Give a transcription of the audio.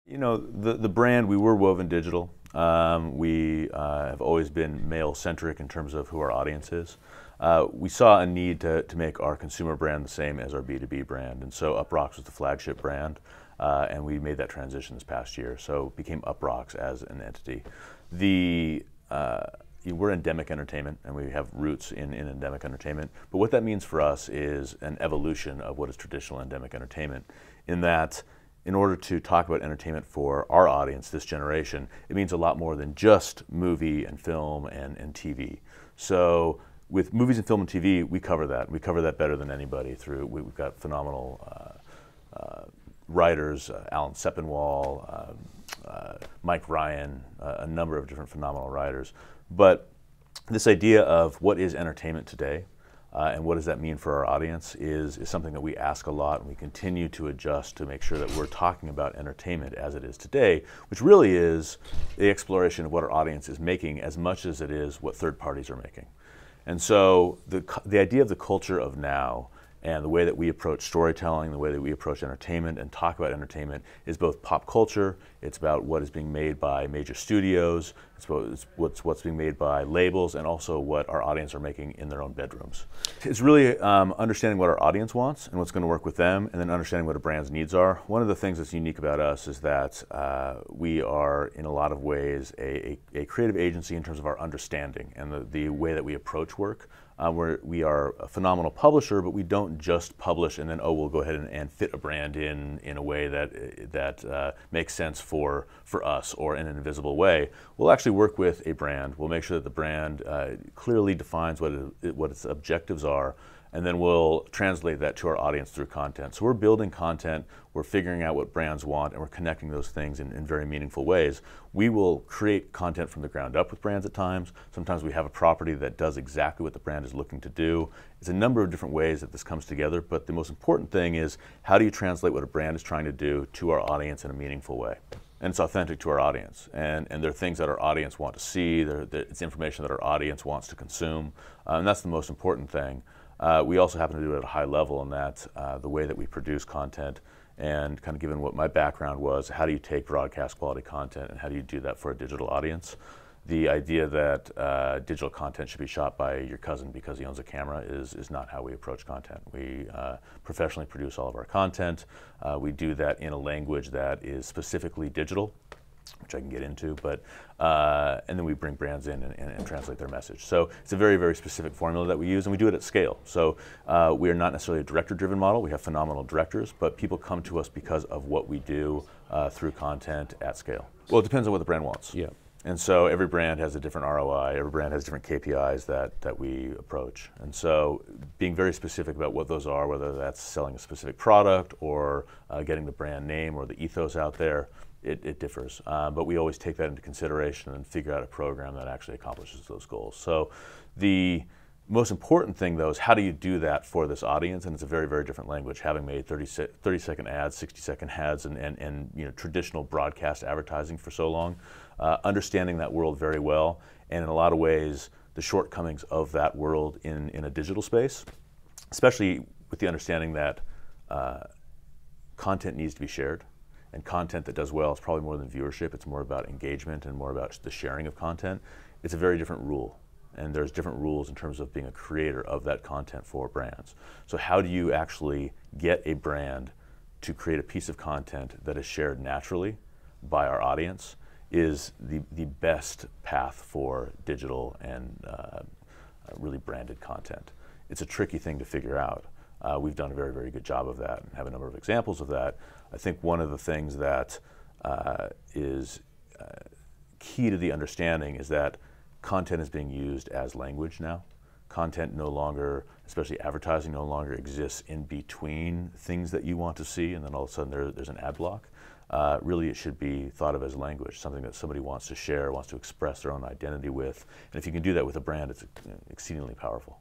You know, the brand, we were woven digital. We have always been male-centric in terms of who our audience is. We saw a need to make our consumer brand the same as our B2B brand, and so UPROXX was the flagship brand, and we made that transition this past year, so it became UPROXX as an entity. We're endemic entertainment, and we have roots in endemic entertainment, but what that means for us is an evolution of what is traditional endemic entertainment, in that in order to talk about entertainment for our audience, this generation, it means a lot more than just movie and film and TV. So with movies and film and TV, we cover that. We cover that better than anybody. We've got phenomenal writers, Alan Sepinwall, Mike Ryan, a number of different phenomenal writers. But this idea of what is entertainment today, and what does that mean for our audience is something that we ask a lot, and we continue to adjust to make sure that we're talking about entertainment as it is today, which really is the exploration of what our audience is making as much as it is what third parties are making. And so the idea of the culture of now and the way that we approach storytelling, the way that we approach entertainment and talk about entertainment is both pop culture, it's about what is being made by major studios, it's what's being made by labels, and also what our audience are making in their own bedrooms. It's really understanding what our audience wants and what's going to work with them, and then understanding what a brand's needs are. One of the things that's unique about us is that we are, in a lot of ways, a creative agency in terms of our understanding and the way that we approach work. We are a phenomenal publisher, but we don't just publish and then, oh, we'll go ahead and fit a brand in a way that makes sense for us or in an invisible way. We'll actually work with a brand. We'll make sure that the brand clearly defines what its objectives are, and then we'll translate that to our audience through content. So we're building content, we're figuring out what brands want, and we're connecting those things in very meaningful ways. We will create content from the ground up with brands at times. Sometimes we have a property that does exactly what the brand is looking to do. It's a number of different ways that this comes together, but the most important thing is how do you translate what a brand is trying to do to our audience in a meaningful way? And it's authentic to our audience. And there are things that our audience want to see, it's information that our audience wants to consume, and that's the most important thing. We also happen to do it at a high level in that the way that we produce content, and kind of given what my background was, how do you take broadcast quality content and how do you do that for a digital audience? The idea that digital content should be shot by your cousin because he owns a camera is not how we approach content. We professionally produce all of our content. We do that in a language that is specifically digital, which I can get into, but and then we bring brands in and translate their message. So it's a very, very specific formula that we use, and we do it at scale. So we are not necessarily a director-driven model. We have phenomenal directors, but people come to us because of what we do through content at scale. Well, it depends on what the brand wants. Yeah. And so every brand has a different ROI, every brand has different KPIs that we approach. And so being very specific about what those are, whether that's selling a specific product or getting the brand name or the ethos out there, it differs. But we always take that into consideration and figure out a program that actually accomplishes those goals. So the most important thing, though, is how do you do that for this audience? And it's a very, very different language, having made 30-second ads, 60-second ads, and traditional broadcast advertising for so long. Understanding that world very well, and in a lot of ways, the shortcomings of that world in a digital space, especially with the understanding that content needs to be shared. And content that does well is probably more than viewership. It's more about engagement and more about the sharing of content. It's a very different rule. And there's different rules in terms of being a creator of that content for brands. So how do you actually get a brand to create a piece of content that is shared naturally by our audience is the best path for digital and really branded content. It's a tricky thing to figure out. We've done a very, very good job of that and have a number of examples of that. I think one of the things that is key to the understanding is that content is being used as language now. Content no longer, especially advertising, no longer exists in between things that you want to see and then all of a sudden there's an ad block. Really it should be thought of as language, something that somebody wants to share, wants to express their own identity with. And if you can do that with a brand, it's exceedingly powerful.